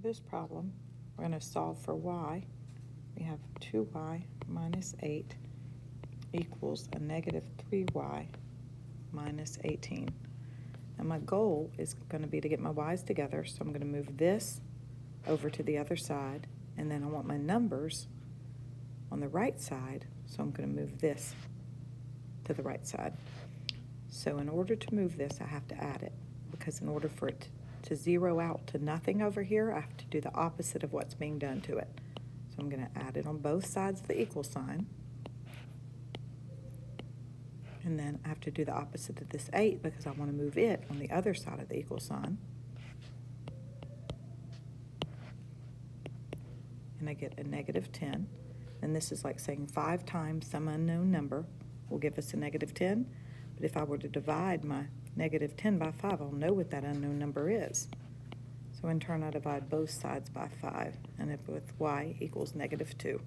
this problem, we're going to solve for y. We have 2y minus 8 equals a negative 3y minus 18. And my goal is going to be to get my y's together, so I'm going to move this over to the other side, and then I want my numbers on the right side, so I'm going to move this to the right side. So in order to move this, I have to add it, because in order for it to zero out to nothing over here, I have to do the opposite of what's being done to it. So I'm going to add it on both sides of the equal sign. And then I have to do the opposite of this 8 because I want to move it on the other side of the equal sign. And I get a negative 10. And this is like saying 5 times some unknown number will give us a negative 10. But if I were to divide my negative 10 by 5, I'll know what that unknown number is. So in turn, I divide both sides by 5, and end up with y equals negative 2.